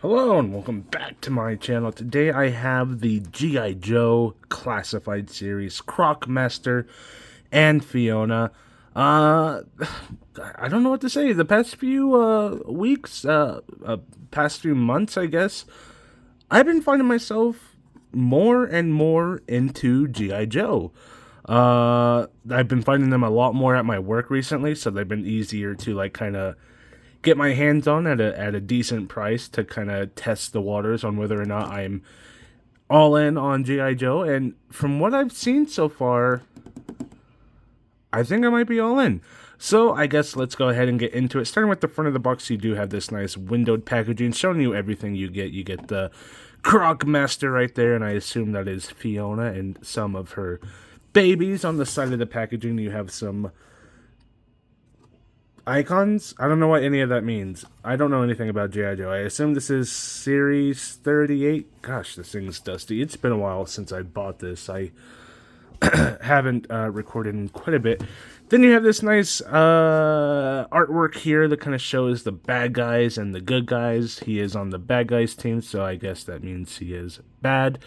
Hello and welcome back to my channel. Today I have the G.I. Joe Classified Series, Croc Master and Fiona. I don't know what to say. The past few weeks, past few months, I guess, I've been finding myself more and more into G.I. Joe. I've been finding them a lot more at my work recently, so they've been easier to kind of get my hands on at a decent price to kind of test the waters on whether or not I'm all in on G.I. Joe. And from what I've seen so far, I think I might be all in. So I guess let's go ahead and get into it. Starting with the front of the box, you do have this nice windowed packaging showing you everything you get. You get the Croc Master right there, and I assume that is Fiona and some of her babies. On the side of the packaging, you have some icons. I don't know what any of that means. I don't know anything about G.I. Joe. I assume this is Series 38. Gosh, this thing's dusty. It's been a while since I bought this. I haven't recorded in quite a bit. Then you have this nice artwork here that kind of shows the bad guys and the good guys. He is on the bad guys team, so I guess that means he is bad.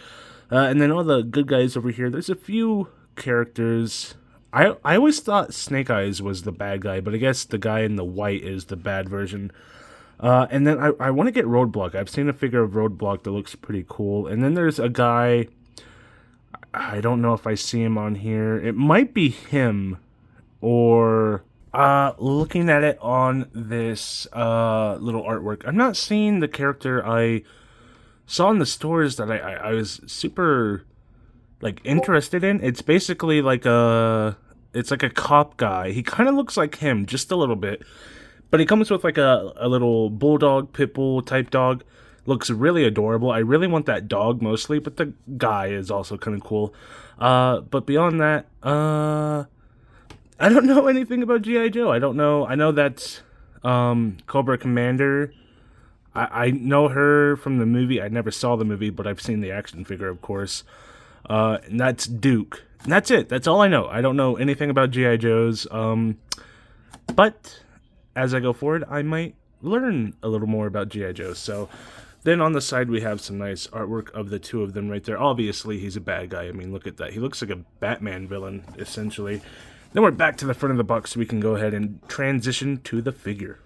And then all the good guys over here, there's a few characters. I always thought Snake Eyes was the bad guy, but I guess the guy in the white is the bad version. And then I want to get Roadblock. I've seen a figure of Roadblock that looks pretty cool. And then there's a guy, I don't know if I see him on here. It might be him, or looking at it on this little artwork, I'm not seeing the character I saw in the stores that I was super interested in. It's basically it's like a cop guy. He kind of looks like him just a little bit, but he comes with like a little bulldog, pit bull type dog. Looks really adorable. I really want that dog mostly, but the guy is also kind of cool. But beyond that, I don't know anything about G.I. Joe. I don't know. I know that's Cobra Commander. I know her from the movie. I never saw the movie, but I've seen the action figure, of course. And that's Duke. And that's it. That's all I know. I don't know anything about G.I. Joes. But as I go forward, I might learn a little more about G.I. Joe. So then on the side, we have some nice artwork of the two of them right there. Obviously, he's a bad guy. I mean, look at that. He looks like a Batman villain, essentially. Then we're back to the front of the box, so we can go ahead and transition to the figure.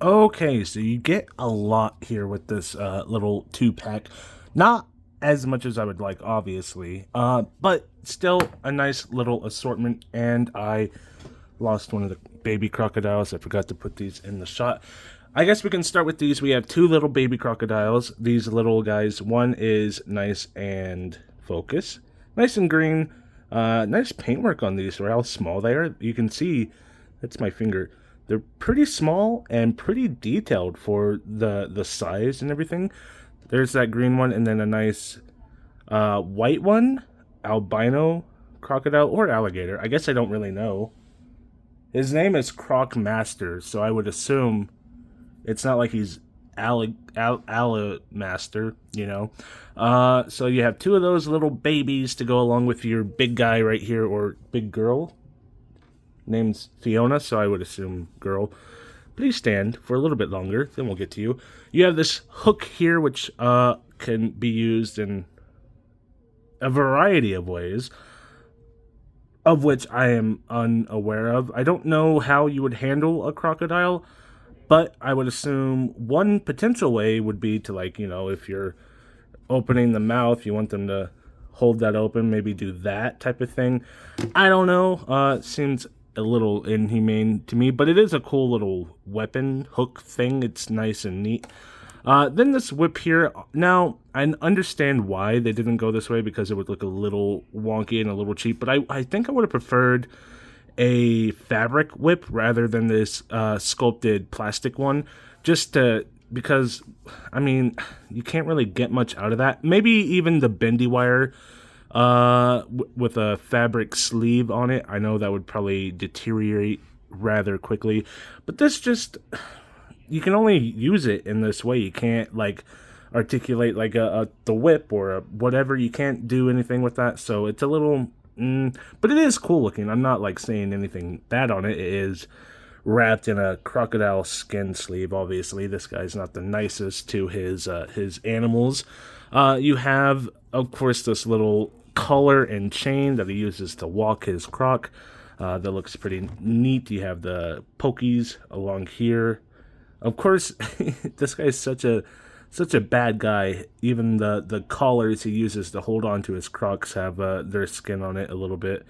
Okay, so you get a lot here with this little 2-pack. Not as much as I would like, obviously, but still a nice little assortment. And I lost one of the baby crocodiles. I forgot to put these in the shot. I guess we can start with these. We have two little baby crocodiles. These little guys, one is nice and focus, nice and green. Nice paintwork on these for how small they are. You can see, that's my finger, they're pretty small and pretty detailed for the size and everything. There's that green one, and then a nice white one, albino crocodile or alligator. I guess I don't really know. His name is Croc Master, so I would assume it's not like he's Master, you know. So you have two of those little babies to go along with your big guy right here, or big girl. Name's Fiona, so I would assume girl. Please stand for a little bit longer, then we'll get to you. You have this hook here, which can be used in a variety of ways, of which I am unaware of. I don't know how you would handle a crocodile, but I would assume one potential way would be to, if you're opening the mouth, you want them to hold that open, maybe do that type of thing. I don't know. It seems a little inhumane to me, but it is a cool little weapon hook thing. It's nice and neat. Then this whip here. Now, I understand why they didn't go this way, because it would look a little wonky and a little cheap, but I think I would have preferred a fabric whip rather than this sculpted plastic one, because I mean, you can't really get much out of that. Maybe even the bendy wire with a fabric sleeve on it. I know that would probably deteriorate rather quickly, but this just, you can only use it in this way. You can't articulate the whip or whatever. You can't do anything with that, so it's a little but it is cool looking. I'm not saying anything bad on it. It is wrapped in a crocodile skin sleeve. Obviously, this guy's not the nicest to his animals. You have, of course, this little collar and chain that he uses to walk his Croc. That looks pretty neat. You have the pokies along here. Of course, this guy's such a bad guy. Even the collars he uses to hold on to his Crocs have their skin on it a little bit.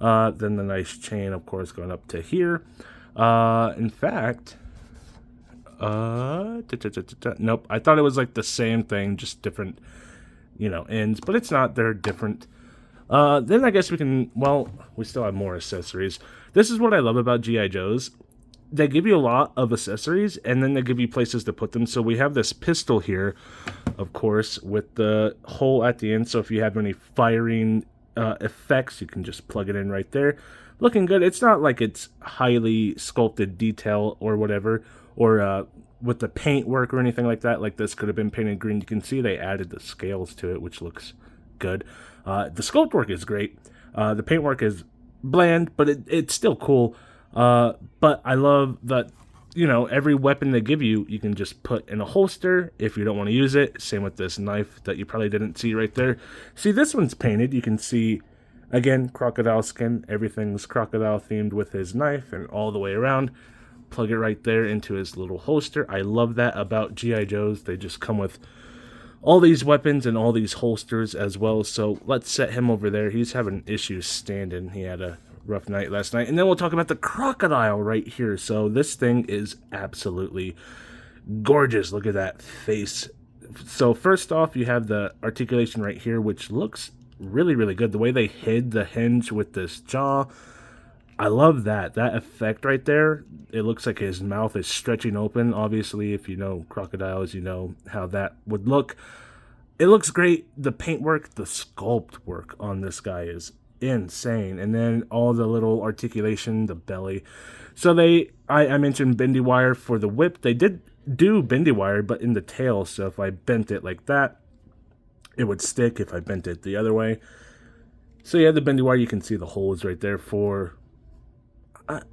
Then the nice chain, of course, going up to here. In fact, nope. I thought it was like the same thing, just different, ends, but it's not. They're different. Then I guess we can, well, we still have more accessories. This is what I love about G.I. Joes. They give you a lot of accessories, and then they give you places to put them. So we have this pistol here, of course, with the hole at the end. So if you have any firing effects, you can just plug it in right there. Looking good. It's not like it's highly sculpted detail or whatever, or with the paint work or anything like that. Like this could have been painted green. You can see they added the scales to it, which looks good. The sculpt work is great. The paint work is bland, but it's still cool. But I love that, every weapon they give you, you can just put in a holster if you don't want to use it. Same with this knife that you probably didn't see right there. See, this one's painted. You can see, again, crocodile skin. Everything's crocodile themed with his knife and all the way around. Plug it right there into his little holster. I love that about G.I. Joes. They just come with all these weapons and all these holsters as well. So let's set him over there. He's having issues standing. He had a rough night last night. And then we'll talk about the crocodile right here. So this thing is absolutely gorgeous. Look at that face. So first off, you have the articulation right here, which looks really, really good. The way they hid the hinge with this jaw, I love that effect right there. It looks like his mouth is stretching open. Obviously, if you know crocodiles, you know how that would look. It looks great. The paintwork, the sculpt work on this guy is insane. And then all the little articulation, the belly. So I mentioned bendy wire for the whip. They did do bendy wire, but in the tail. So if I bent it like that, it would stick if I bent it the other way. So yeah, the bendy wire, you can see the holes right there for...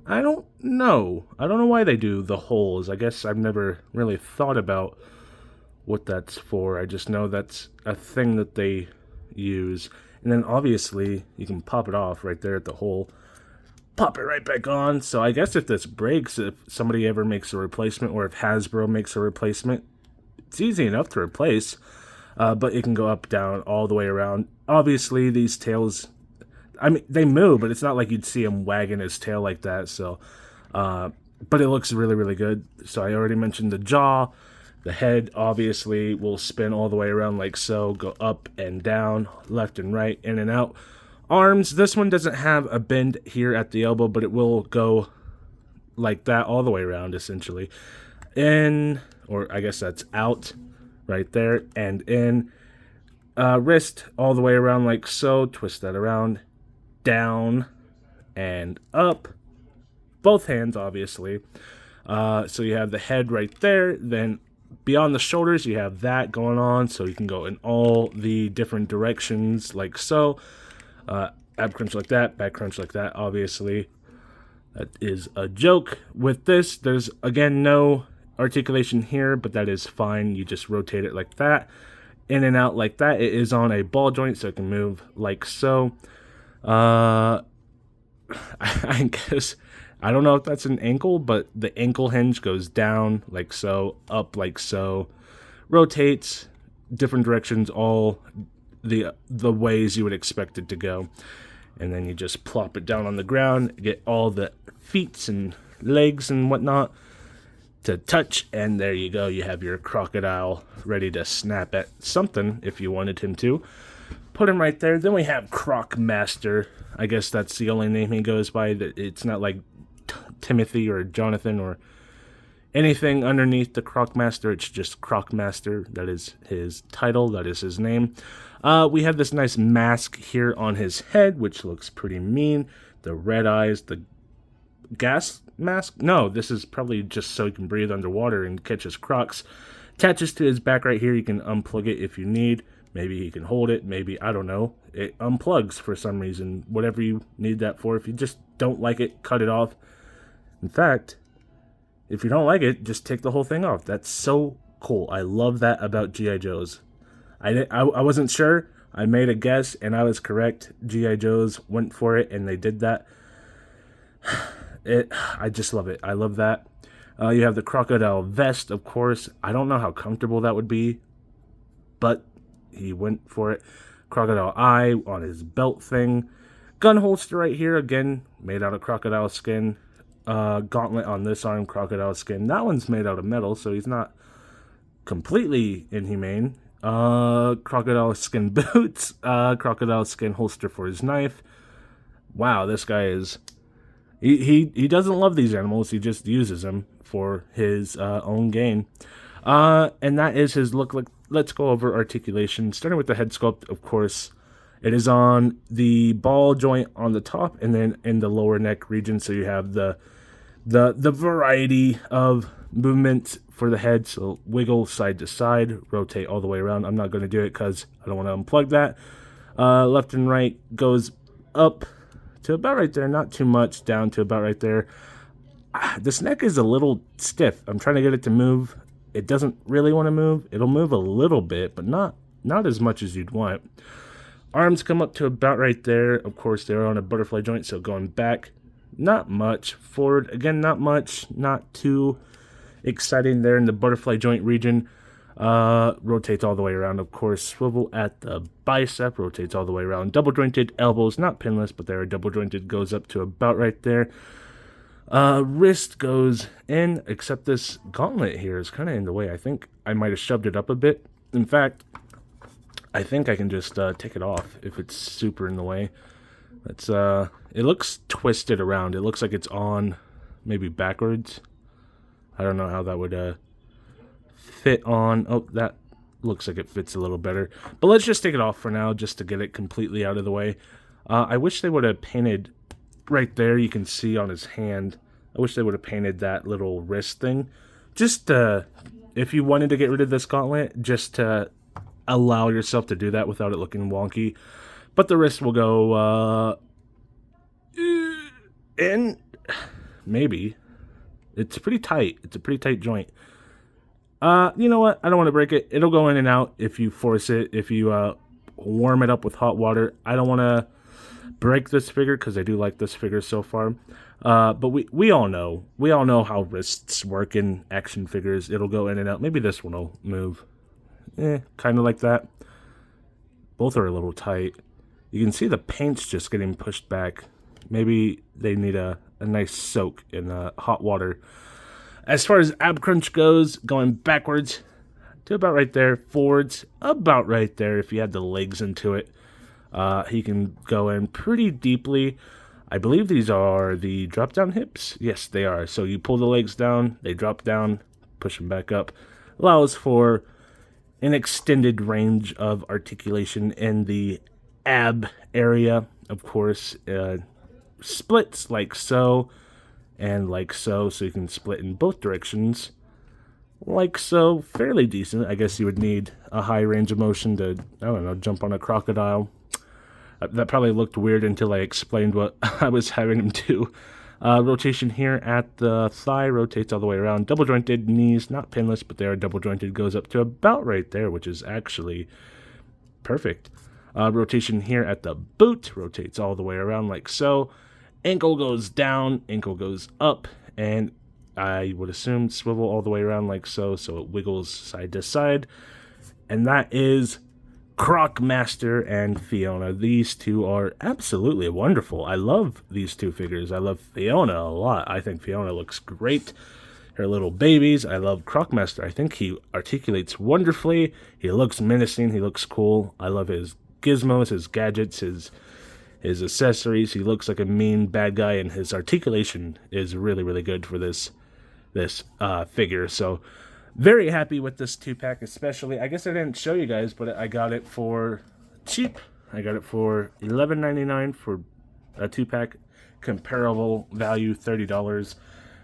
I don't know. I don't know why they do the holes. I guess I've never really thought about what that's for. I just know that's a thing that they use. And then obviously you can pop it off right there at the hole. Pop it right back on. So I guess if this breaks, if somebody ever makes a replacement, or if Hasbro makes a replacement, it's easy enough to replace. But it can go up, down, all the way around. Obviously these tails... I mean, they move, but it's not like you'd see him wagging his tail like that. So, but it looks really, really good. So I already mentioned the jaw. The head, obviously, will spin all the way around like so. Go up and down, left and right, in and out. Arms, this one doesn't have a bend here at the elbow, but it will go like that all the way around, essentially. In, or I guess that's out, right there, and in. Wrist, all the way around like so. Twist that around. Down and up, both hands obviously. So you have the head right there, then beyond the shoulders you have that going on, so you can go in all the different directions like so. Ab crunch like that, back crunch like that, obviously. That is a joke. With this, there's again no articulation here, but that is fine. You just rotate it like that, in and out like that. It is on a ball joint, so it can move like so. I guess, I don't know if that's an ankle, but the ankle hinge goes down like so, up like so, rotates different directions, all the ways you would expect it to go. And then you just plop it down on the ground, get all the feet and legs and whatnot to touch, and there you go. You have your crocodile ready to snap at something if you wanted him to. Put him right there. Then we have Croc Master. I guess that's the only name he goes by. It's not like Timothy or Jonathan or anything underneath the Croc Master. It's just Croc Master. That is his title. That is his name. We have this nice mask here on his head, which looks pretty mean. The red eyes, the gas mask. No, this is probably just so he can breathe underwater and catch his crocs. Attaches to his back right here. You can unplug it if you need. Maybe he can hold it. Maybe, I don't know. It unplugs for some reason. Whatever you need that for. If you just don't like it, cut it off. In fact, If you don't like it, just take the whole thing off. That's so cool. I love that about G.I. Joes. I wasn't sure. I made a guess, and I was correct. G.I. Joes went for it, and they did that. I just love it. I love that. You have the crocodile vest, of course. I don't know how comfortable that would be, but he went for it. Crocodile eye on his belt thing. Gun holster right here, again, made out of crocodile skin. Gauntlet on this arm, crocodile skin. That one's made out of metal, so he's not completely inhumane. Crocodile skin boots. Crocodile skin holster for his knife. Wow, this guy is... He doesn't love these animals. He just uses them for his own gain. And that is his look. Let's go over articulation. Starting with the head sculpt, of course. It is on the ball joint on the top and then in the lower neck region. So you have the variety of movement for the head. So wiggle side to side, rotate all the way around. I'm not going to do it because I don't want to unplug that. Left and right goes up to about right there, not too much, down to about right there. This neck is a little stiff. I'm trying to get it to move. It doesn't really want to move. It'll move a little bit, but not as much as you'd want. Arms come up to about right there. Of course, they're on a butterfly joint, so going back, not much. Forward, again, not much. Not too exciting there in the butterfly joint region. Rotates all the way around, of course. Swivel at the bicep, rotates all the way around. Double jointed elbows, not pinless, but they're double jointed, goes up to about right there. Wrist goes in, except this gauntlet here is kind of in the way. I think I might have shoved it up a bit. In fact, I think I can just take it off if it's super in the way. It's it looks twisted around. It looks like it's on maybe backwards. I don't know how that would fit on. Oh, that looks like it fits a little better. But let's just take it off for now, just to get it completely out of the way. I wish they would have painted right there. You can see on his hand. I wish they would have painted that little wrist thing. Just if you wanted to get rid of this gauntlet, just to allow yourself to do that without it looking wonky. But the wrist will go in. Maybe. It's pretty tight. It's a pretty tight joint. You know what? I don't want to break it. It'll go in and out if you force it, if you warm it up with hot water. I don't want to break this figure because I do like this figure so far. But we all know. We all know how wrists work in action figures. It'll go in and out. Maybe this one will move. Kind of like that. Both are a little tight. You can see the paint's just getting pushed back. Maybe they need a nice soak in hot water. As far as ab crunch goes, going backwards to about right there, forwards about right there if you had the legs into it. He can go in pretty deeply. I believe these are the drop down hips. Yes, they are. So you pull the legs down, they drop down, push them back up. Allows for an extended range of articulation in the ab area, of course. Splits like so and like so you can split in both directions like so. Fairly decent. I guess you would need a high range of motion to, I don't know, jump on a crocodile. That probably looked weird until I explained what I was having him do. Rotation here at the thigh, rotates all the way around. Double jointed knees, not pinless, but they are double jointed, goes up to about right there, which is actually perfect. Rotation here at the boot, rotates all the way around like so. Ankle goes down, ankle goes up, and I would assume swivel all the way around like so it wiggles side to side. And that is Croc Master and Fiona. These two are absolutely wonderful. I love these two figures. I love Fiona a lot. I think Fiona looks great. Her little babies. I love Croc Master. I think he articulates wonderfully. He looks menacing. He looks cool. I love his gizmos, his gadgets, his accessories. He looks like a mean bad guy, and his articulation is really, really good for this figure. So very happy with this 2-pack, especially. I guess I didn't show you guys, but I got it for cheap. I got it for $11.99 for a 2-pack. Comparable value, $30.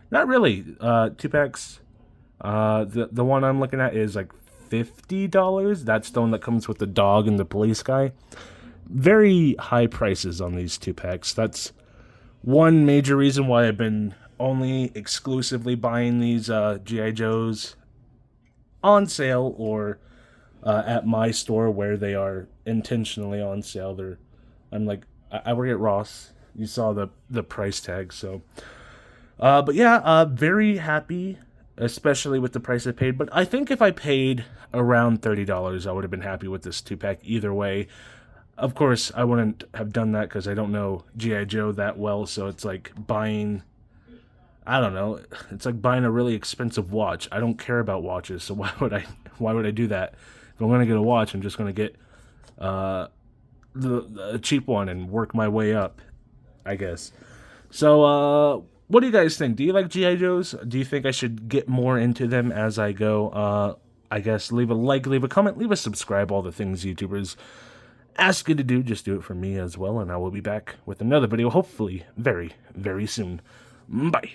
Not really. 2-packs. The one I'm looking at is like $50. That's the one that comes with the dog and the police guy. Very high prices on these 2-packs. That's one major reason why I've been only exclusively buying these G.I. Joes on sale or at my store where they are intentionally on sale. I work at Ross. You saw the price tag, so. But yeah, very happy, especially with the price I paid. But I think if I paid around $30, I would have been happy with this 2-pack either way. Of course, I wouldn't have done that because I don't know G.I. Joe that well, so it's like buying, I don't know, it's like buying a really expensive watch. I don't care about watches, so why would I do that? If I'm going to get a watch, I'm just going to get the cheap one and work my way up, I guess. So, what do you guys think? Do you like G.I. Joes? Do you think I should get more into them as I go? I guess leave a like, leave a comment, leave a subscribe, all the things YouTubers ask you to do. Just do it for me as well, and I will be back with another video, hopefully very, very soon. Bye.